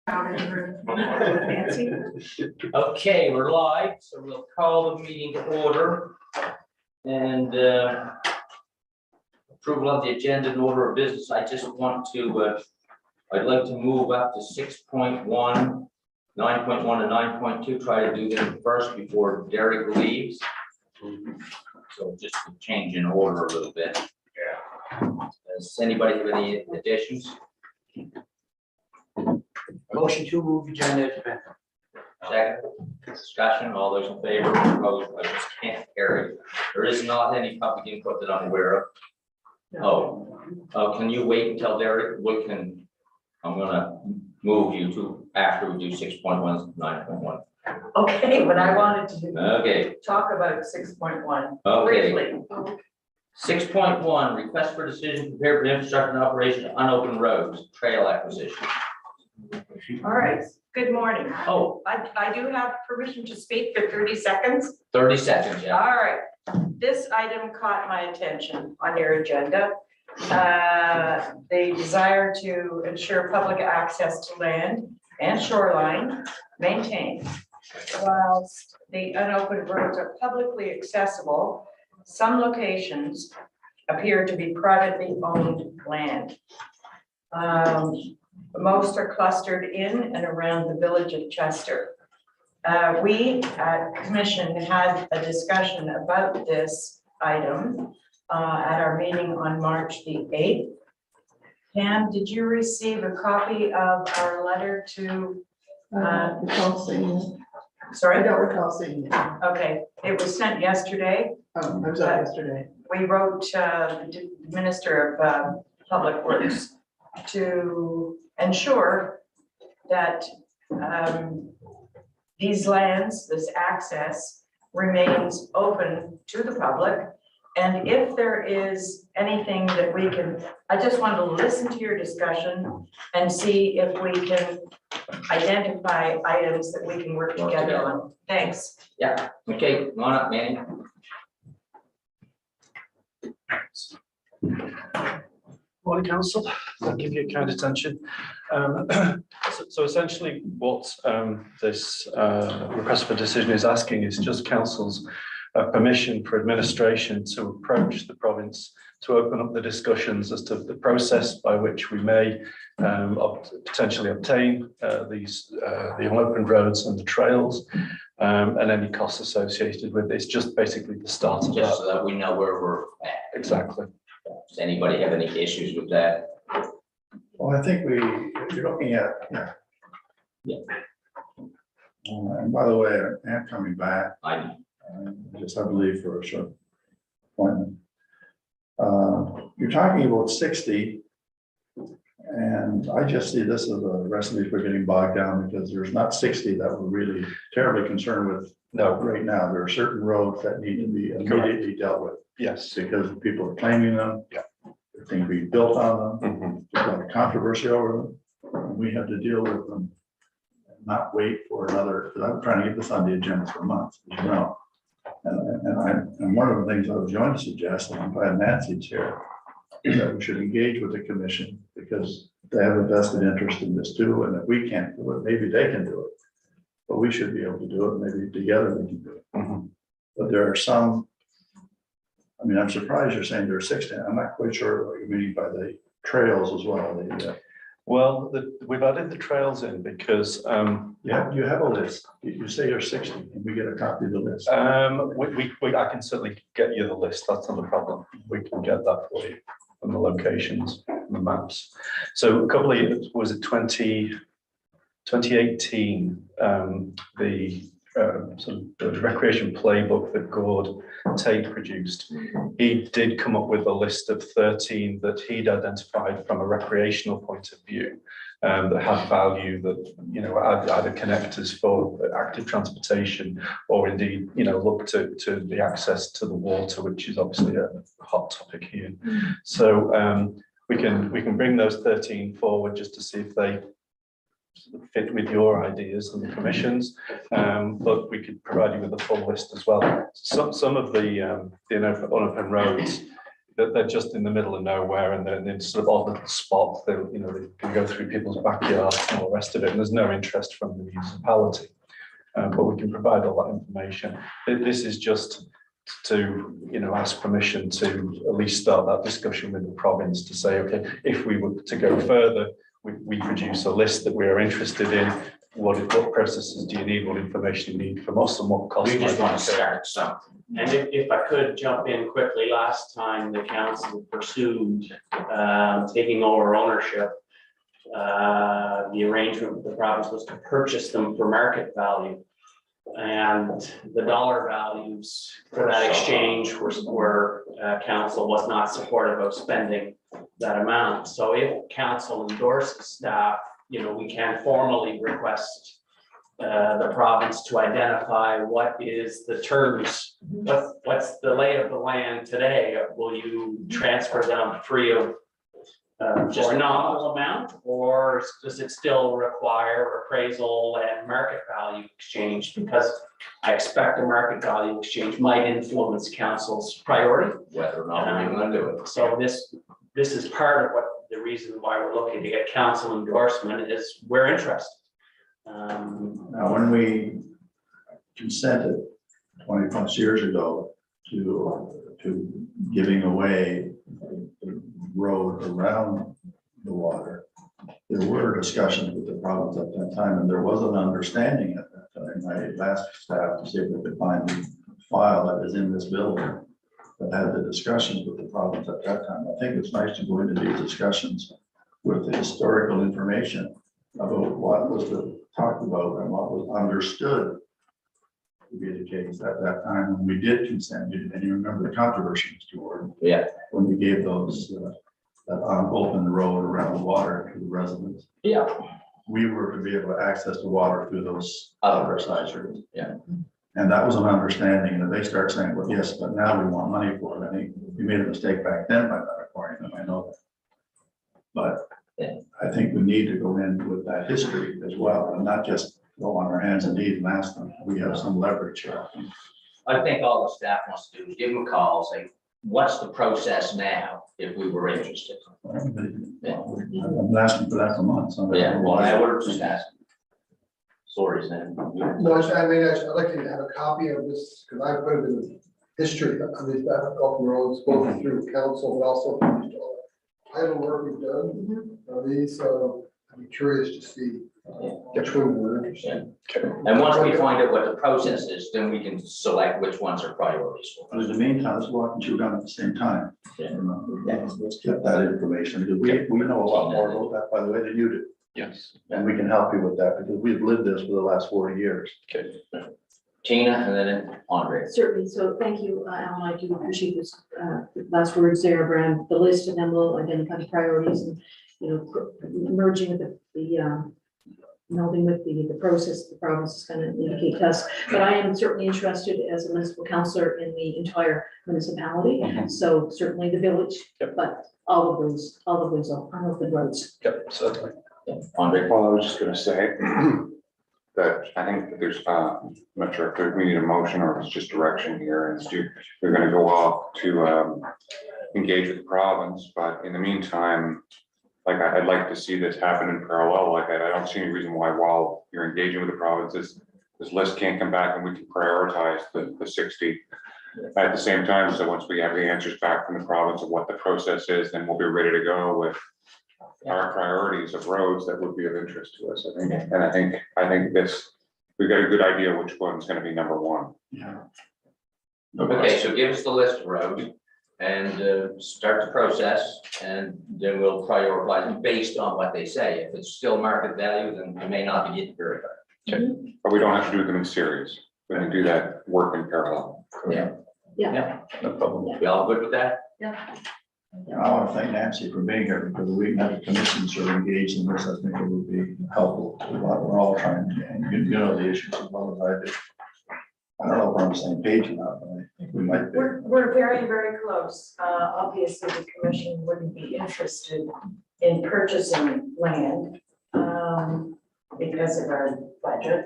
Nancy? Okay, we're live, so we'll call the meeting to order. And approval of the agenda and order of business. I just want to, I'd like to move up to 6.1, 9.1 and 9.2, try to do them first before Derek leaves. So just to change in order a little bit. Does anybody have any additions? Motion to move agenda. Second, discussion, all those in favor, opposed, I just can't carry. There is not any public input that I'm aware of. Can you wait until Derek, I'm gonna move you to after we do 6.1, 9.1. Okay, but I wanted to Okay, talk about 6.1 okay. briefly. 6.1, request for decision prepared for infrastructure and operation of unopened roads, trail acquisition. All right, good morning. Oh, I do have permission to speak for 30 seconds. 30 seconds, yeah. All right, this item caught my attention on your agenda. The desire to ensure public access to land and shoreline maintained. Whilst the unopened roads are publicly accessible, some locations appear to be privately owned land. Most are clustered in and around the village of Chester. We at Commission had a discussion about this item at our meeting on March the 8th. Pam, did you receive a copy of our letter to? Recall seeing it. Sorry? I don't recall seeing it. Okay, it was sent yesterday. Oh, I was out yesterday. We wrote the Minister of Public Works to ensure that these lands, this access remains open to the public. And if there is anything that we can, I just want to listen to your discussion and see if we can identify items that we can work together on. Thanks. Yeah, okay, come on up, Manny. Morning, Council. I'll give you a kind attention. So essentially what this request for decision is asking is just Council's permission for administration to approach the province to open up the discussions as to the process by which we may potentially obtain the unopened roads and the trails and any costs associated with this. Just basically the start of Just that. so that we know where we're at. Exactly. Does anybody have any issues with that? Well, I think if you're looking at, yeah. Yeah. And by the way, I am coming back, I just I believe for a short appointment. You're talking about 60. And I just see this as a recipe for getting bogged down because there's not 60 that we're really terribly concerned with. No, right now, there are certain roads that need to be immediately dealt with. Yes. Because people are claiming them. Yeah. There are things being built on them. Mhm. There's a lot of controversy over them. And we have to deal with them. And not wait for another, because I'm trying to get this on the agenda for months, as you know. And one of the things I was going to suggest, and I'm glad Nancy's here, is that we should engage with the commission because they have a vested interest in this too. And if we can't do it, maybe they can do it. But we should be able to do it. Maybe together we can do it. Mhm. But there are some, I mean, I'm surprised you're saying there are 16. I'm not quite sure what you mean by the trails as well. Well, we've added the trails in because You have a list. You say you're 60 and we get a copy of the list. I can certainly get you the list. That's not a problem. We can get that for you from the locations, and the maps. So a couple of years, was it 2018? Sort of the recreation playbook that Gord Tate produced. He did come up with a list of 13 that he'd identified from a recreational point of view that had value, that either connectors for active transportation or indeed look to the access to the water, which is obviously a hot topic here. So we can bring those 13 forward just to see if they fit with your ideas and the commissions, but we could provide you with a full list as well. Some of the unopened roads that they're just in the middle of nowhere and they're sort of on the spot. They, you know, they can go through people's backyards and all the rest of it, and there's no interest from the municipality. But we can provide all that information. This is just to, you know, ask permission to at least start that discussion with the province to say, okay, if we were to go further, we produce a list that we are interested in. What processes do you need? What information you need from us, and what costs? We just might want to incur? start something. And if I could jump in quickly, last time the council pursued taking over ownership, the arrangement with the province was to purchase them for market value. And the dollar values for that exchange were council was not supportive of spending that amount. So if council endorses staff, you know, we can formally request the province to identify what is the terms, what's the lay of the land today? Will you transfer them free of just a nominal amount, or does it still require appraisal and market value exchange? Because I expect a market value exchange might influence council's priority. Whether or not we're going to do it. So this is part of what the reason why we're looking to get council endorsement is we're interested. Now, when we consented 20+ years ago to giving away the road around the water, there were discussions with the province at that time, and there was an understanding at that time. I asked staff to see if they could find the file that is in this building that had the discussions with the province at that time. I think it's nice to go into these discussions with the historical information about what was talked about and what was understood to be the case at that time when we did consent. And you remember the controversy, Mr. Ward, Yeah, when we gave those that open road around the water to the residents. yeah. We were to be able to access the water through those other side streets. Yeah. And that was an understanding, and they start saying, well, yes, but now we want money for it. I think we made a mistake back then by not acquiring them, I know that. But Yeah. I think we need to go in with that history as well, and not just go on our hands and knees and ask them. We have some leverage here. I think all the staff wants to do is give them a call, say, what's the process now if we were interested? I've been asking for that for months. Yeah, well, now we're just asking. Sorry, Sam. No, I'd like to have a copy of this, because I put it in the history of these open roads, both through council, but also title work we've done. These, I'd be curious to see which one we're interested in. And once we find out what the process is, then we can select which ones are priorities for But us. in the meantime, let's walk and chew gum at the same time. Yeah. Let's get that information, because we know a lot more about that, by the way, than you do. Yes. And we can help you with that, because we've lived this for the last 40 years. Okay. Tina and then Andre. Certainly, so thank you, Alan, I do appreciate this, last words there around the list, and then we'll identify the priorities and, you know, merging with melding with the process the province is gonna indicate to us. But I am certainly interested as a municipal councillor in the entire municipality, so certainly the village, but all of those on the roads. Yep, certainly. Andre. Well, I was just gonna say that I think that there's, I'm not sure if we need a motion or if it's just direction here, and we're gonna go off to engage with the province, but in the meantime, like I'd like to see this happen in parallel. Like I don't see any reason why, while you're engaging with the provinces, this list can't come back and we can prioritize the 60 at the same time. So once we have the answers back from the province of what the process is, then we'll be ready to go with our priorities of roads that would be of interest to us, I think. And I think this, we've got a good idea which one's gonna be number one. Yeah. Okay, so give us the list of roads and start the process, and then we'll prioritize them based on what they say. If it's still market value, then it may not be getting very far. But we don't have to do them in series. We can do that work in parallel. No problem. We all good with that? I want to thank Nancy for being here, because we can have the commissions are engaged in this. I think it would be helpful to what we're all trying to, and you know the issues as well as I do. I don't know if we're on the same page or not, but I think we might be. We're very, very close. Obviously, the commission wouldn't be interested in purchasing land because of our budget,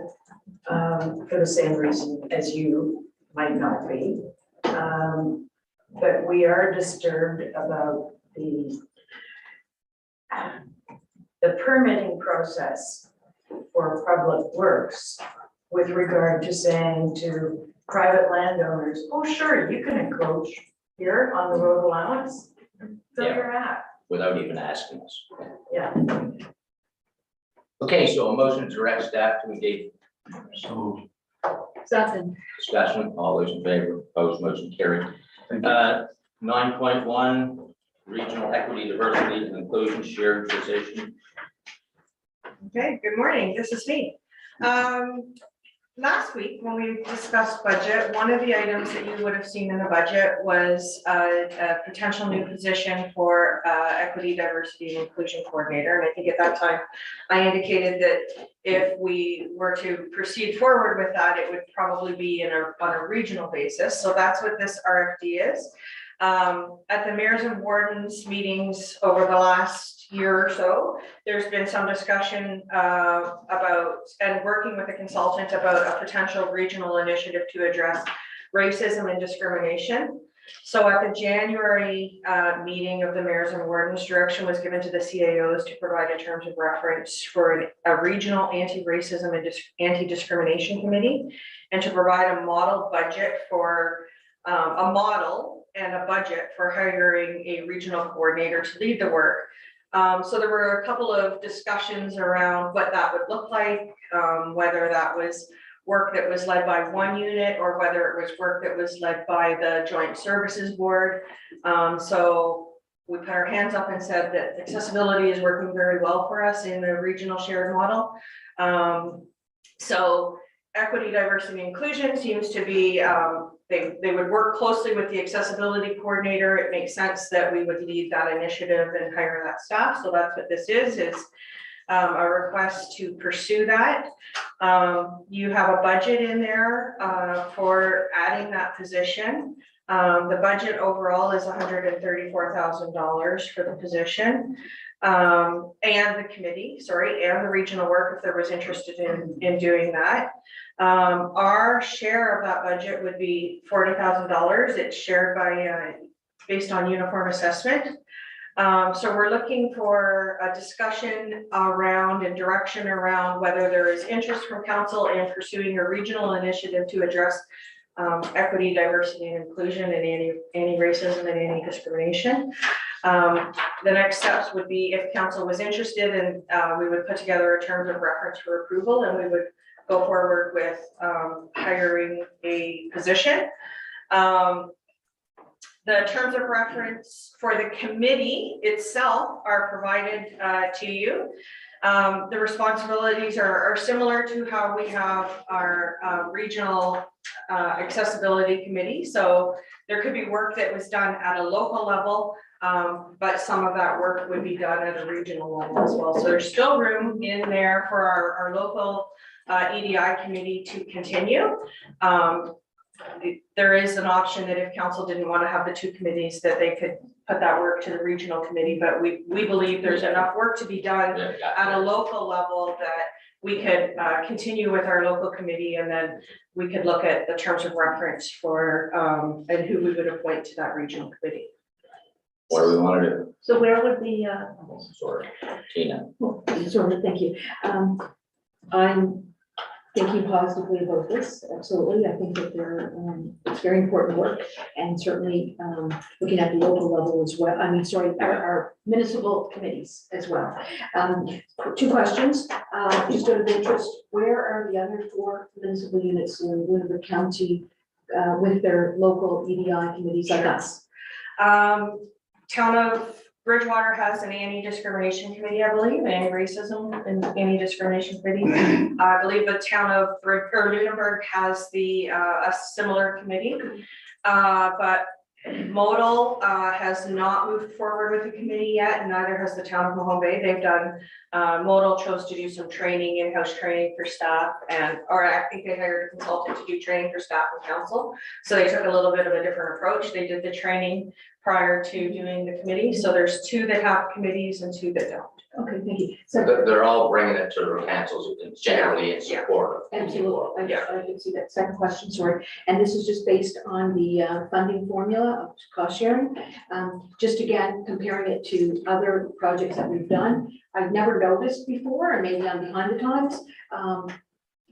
for the same reason as you might not be. But we are disturbed about the permitting process for public works with regard to saying to private landowners, oh, sure, you can encroach here on the road allowance. So Yeah. you're at, Without even asking us. yeah. Okay, so a motion to direct staff to engage So Second. discussion, all those in favor, opposed, motion carried. Thank you. 9.1, regional equity, diversity, and inclusion shared position. Okay, good morning, this is me. Last week, when we discussed budget, one of the items that you would have seen in the budget was a potential new position for equity, diversity, and inclusion coordinator. And I think at that time, I indicated that if we were to proceed forward with that, it would probably be on a regional basis. So that's what this RFD is. At the mayors and wardens meetings over the last year or so, there's been some discussion about and working with a consultant about a potential regional initiative to address racism and discrimination. So at the January meeting of the mayors and wardens, direction was given to the CAOs to provide a terms of reference for a regional anti-racism and anti-discrimination committee, and to provide a model budget for a model and a budget for hiring a regional coordinator to lead the work. So there were a couple of discussions around what that would look like, whether that was work that was led by one unit or whether it was work that was led by the Joint Services Board. So we put our hands up and said that accessibility is working very well for us in the regional shared model. So equity, diversity, and inclusion seems to be, they would work closely with the accessibility coordinator. It makes sense that we would lead that initiative and hire that staff. So that's what this is a request to pursue that. You have a budget in there for adding that position. The budget overall is $134,000 for the position. And the committee, and the regional work, if there was interested in doing that. Our share of that budget would be $40,000. It's shared by, based on uniform assessment. So we're looking for a discussion around and direction around whether there is interest from council in pursuing a regional initiative to address equity, diversity, and inclusion, and anti-racism and anti-discrimination. The next steps would be if council was interested, and we would put together a terms of reference for approval, and we would go forward with hiring a position. The terms of reference for the committee itself are provided to you. The responsibilities are similar to how we have our regional accessibility committee. So there could be work that was done at a local level, but some of that work would be done at a regional level as well. So there's still room in there for our local EDI committee to continue. There is an option that if council didn't want to have the two committees, that they could put that work to the regional committee, but we believe there's enough work to be done at a local level that we could continue with our local committee, and then we could look at the terms of reference for and who we would appoint to that regional committee. What do we want to do? So where would the, Sorry, Tina. thank you. I'm thinking positively about this, absolutely. I think that it's very important work, and certainly looking at the local level as well. Our municipal committees as well. Two questions, just out of interest, where are the other 4 municipal units in Lunenburg County with their local EDI committees like us? Town of Bridgewater has an anti-discrimination committee, I believe, anti-racism and anti-discrimination committee. I believe the town of Lunenburg has a similar committee, but Modal has not moved forward with the committee yet, and neither has the town of Mahone Bay. They've done, Modal chose to do some training, in-house training for staff, or I think they hired a consultant to do training for staff and council. So they took a little bit of a different approach. They did the training prior to doing the committee. So there's 2 that have committees and 2 that don't. Okay, thank you. So They're all bringing it to the councils and generally in support of. absolutely, I can see that. Second question, sorry. And this is just based on the funding formula of cost sharing. Just again, comparing it to other projects that we've done. I've never noticed before, and maybe I'm behind the times.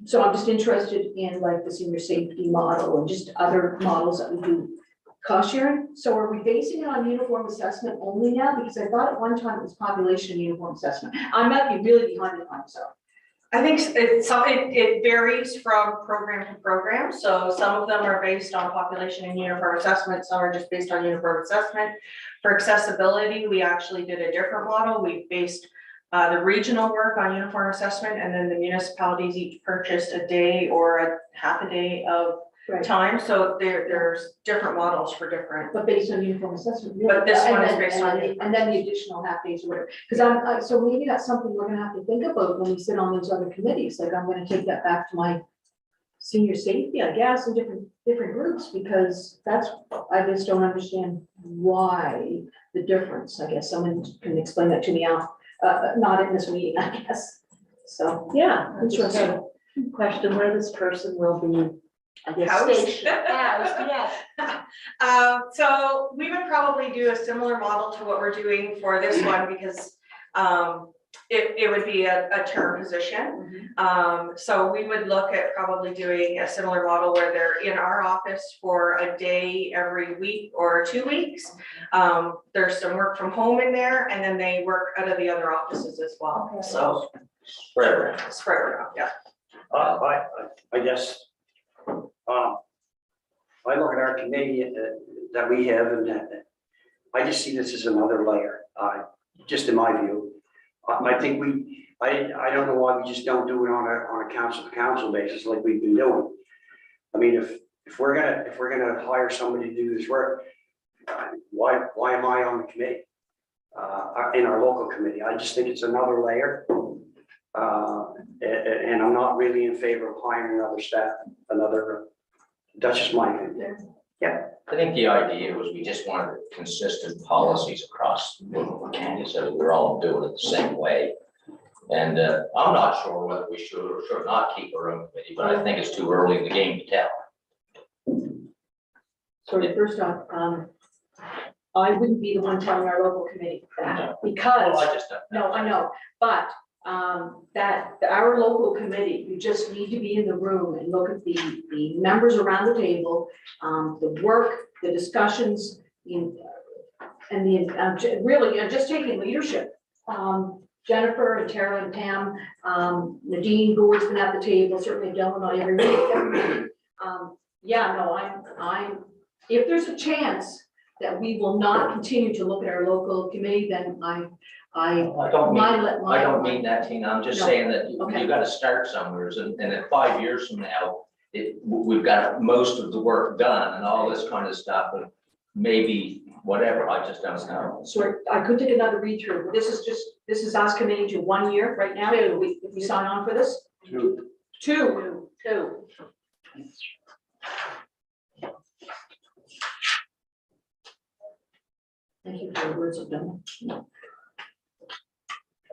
So I'm just interested in like the senior safety model and just other models that we do cost sharing. So are we basing it on uniform assessment only now? Because I thought at one time it was population and uniform assessment. I might be really behind the times, so. I think it varies from program to program, so some of them are based on population and uniform assessment, some are just based on uniform assessment. For accessibility, we actually did a different model, we based the regional work on uniform assessment, and then the municipalities each purchased a day or a half a day of Right. time, so there's different models for different. But based on uniform assessment. But this And one is then- based and on- then- And then the additional half days or whatever, because so maybe that's something we're gonna have to think about when we sit on those other committees, like I'm gonna take that back to my senior safety, I guess, in different groups, because I just don't understand why the difference, I guess someone can explain that to me out, not in this meeting, I guess. So, yeah, interesting. Question where this person will be, I guess, Housed. stationed. Housed, yes. So we would probably do a similar model to what we're doing for this one, because it would be a term position. So we would look at probably doing a similar model where they're in our office for a day every week or 2 weeks. There's some work from home in there, and then they work out of the other offices as well, Okay. so Spread around. spread around, yeah. I guess, I look at our committee that we have, and I just see this as another layer, just in my view. I think I don't know why we just don't do it on a council basis like we've been doing. I mean, if we're gonna hire somebody to do this work, why am I on the committee? In our local committee, I just think it's another layer. And I'm not really in favor of hiring another staff, that's just my opinion. I think the idea was we just wanted consistent policies across the county, so that we're all doing it the same way. And I'm not sure whether we should or should not keep our own committee, but I think it's too early in the game to tell. So first off, I wouldn't be the one telling our local committee that, because. Well, I just don't know. No, I know, but that our local committee, you just need to be in the room and look at the members around the table, the work, the discussions, and really, just taking leadership. Jennifer and Tara and Pam, Nadine Gord's been at the table, certainly Dylan and I every week. Yeah, no, I'm, if there's a chance that we will not continue to look at our local committee, then I don't mean that, Tina, I'm just No. saying that Okay. you gotta start somewhere, and in 5 years from now, we've got most of the work done and all this kind of stuff, and maybe whatever, I just don't know. So I could take another read through, but this is us committing to 1 year right now, if we sign on for this? Two. Thank you for the words of them.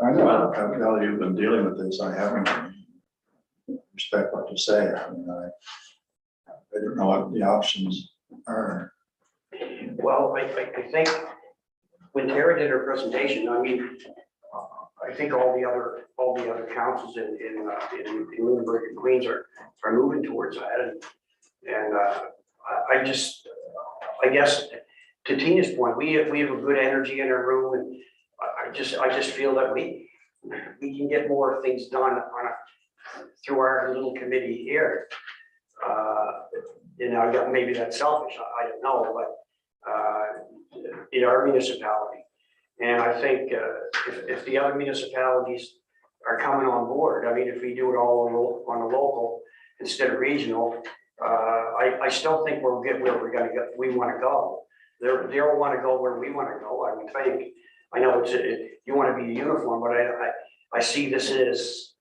I know, now that you've been dealing with this, I haven't respect what you say. I mean, I don't know what the options are. Well, I think when Tara did her presentation, I mean, I think all the other councils in Lunenburg and Queens are moving towards that, and I guess to Tina's point, we have a good energy in our room, and I just feel that we can get more things done through our little committee here. You know, maybe that's selfish, I don't know, but in our municipality. And I think if the other municipalities are coming on board, I mean, if we do it all on a local instead of regional, I still think we'll get where we want to go. They'll want to go where we want to go, I would think. I know you want to be uniform, but I see this as,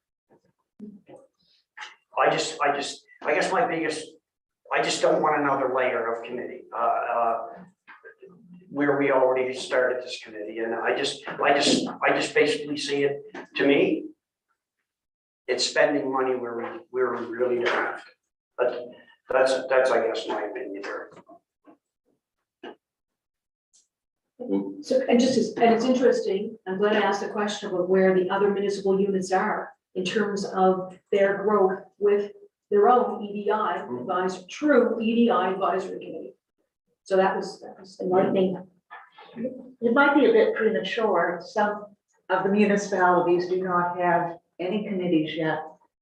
I guess my biggest, I just don't want another layer of committee. where we already started this committee, and I just basically see it, to me, it's spending money where we really don't have to. But that's, I guess, my opinion there. So, and it's interesting, I'm glad I asked the question about where the other municipal units are in terms of their growth with their own EDI advisory, true EDI advisory committee. So that was enlightening. It might be a bit premature. Some of the municipalities do not have any committees yet.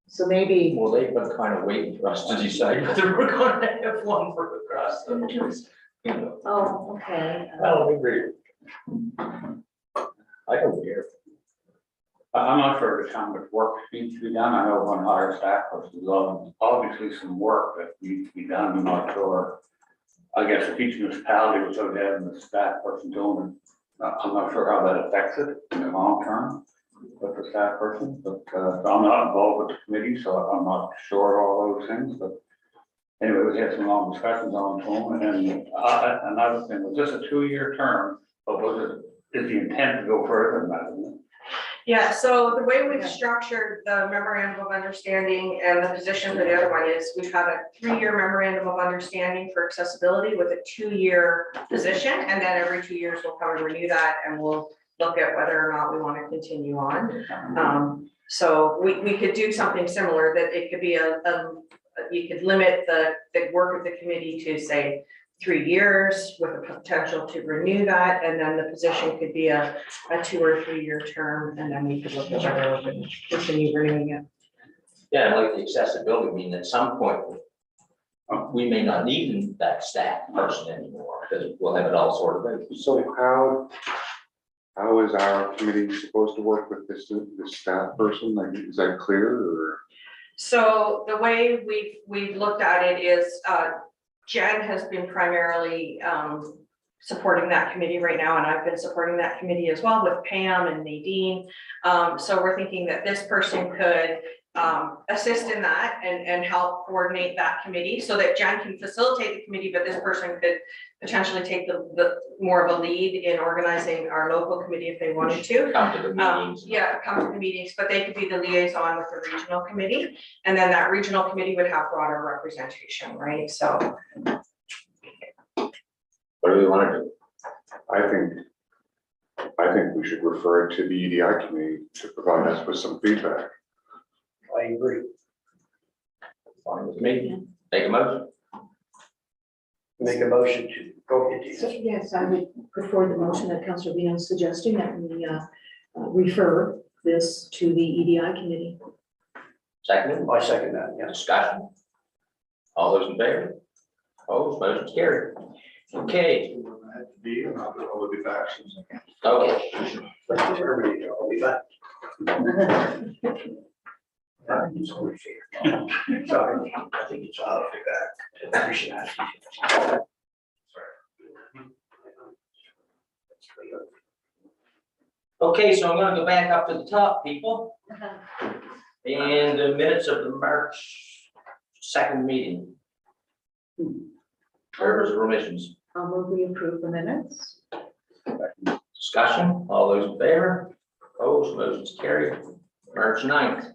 So maybe, Well, they've been kind of waiting for us to decide whether we're gonna have one for across the. You know, oh, okay. I don't agree. I don't care. I'm not sure the how much work needs to be done. I know one higher staff person, there's obviously some work that needs to be done. I'm not sure. I guess if each municipality was sort of having the staff person doing it, I'm not sure how that affects it in the long term with the staff person, but I'm not involved with the committee, so I'm not sure all those things, but anyway, we had some long discussions on them, and another thing, was this a 2-year term, but is the intent to go further than that, isn't it? Yeah, so the way we've structured the memorandum of understanding and the position for the other one is we've had a 3-year memorandum of understanding for accessibility with a 2-year position. And then every 2 years we'll come and renew that and we'll look at whether or not we want to continue on. So we could do something similar, that it could be you could limit the work of the committee to, say, 3 years with a potential to renew that, and then the position could be a 2 or 3 year term, and then we could look at whether we can continue renewing it. Yeah, and like the accessibility, I mean, at some point, we may not need that staff person anymore, because we'll have it all sorted out. So how is our committee supposed to work with this staff person? Like, is that clear or? So the way we've looked at it is, Jen has been primarily supporting that committee right now, and I've been supporting that committee as well with Pam and Nadine. So we're thinking that this person could assist in that and help coordinate that committee so that Jen can facilitate the committee, but this person could potentially take the more of a lead in organizing our local committee if they wanted to. Come to the meetings. Yeah, come to the meetings, but they could be the liaison with the regional committee. And then that regional committee would have broader representation, right? So. What do we want to do? I think we should refer it to the EDI committee to provide us with some feedback. I agree. Fine with me. Take a motion. Make a motion to go ahead. So, yes, I would put forward the motion that Councillor Vino is suggesting, that we refer this to the EDI committee. Second, I second that, yes. discussion. All those in favor? Opposed, motion's carried. Okay, I'll be back. okay. Everybody, I'll be back. Sorry, I think it's all of it back. We should ask you. Okay, so I'm gonna go back up to the top, people. And the minutes of the March 2nd meeting. Errors or omissions? I'll move we approve the minutes. Discussion, all those in favor? Opposed, motion's carried. March 9th.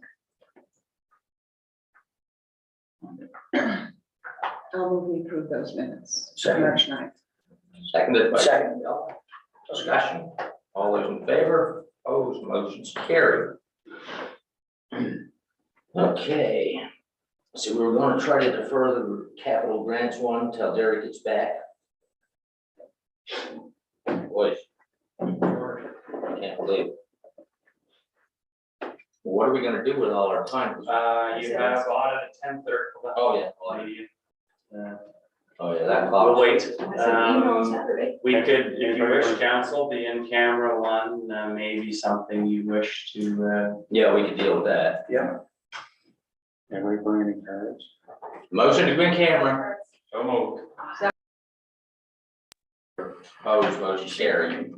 I'll move we approve those minutes. Second. March 9th. Seconded by Bill. Discussion, all those in favor? Opposed, motion's carried. Okay. So we were gonna try to defer the capital grants one till Derek gets back. Boy. Can't believe it. What are we gonna do with all our time? You have audit at 10:30. Oh, yeah. Oh, yeah, that We'll clock. wait. I said email on Saturday. We could, if you wish, council, the in-camera one, maybe something you wish to, Yeah, we can deal with that. Yeah. Anybody bring any cards? Motion to go in camera. so moved. Opposed, motion carried.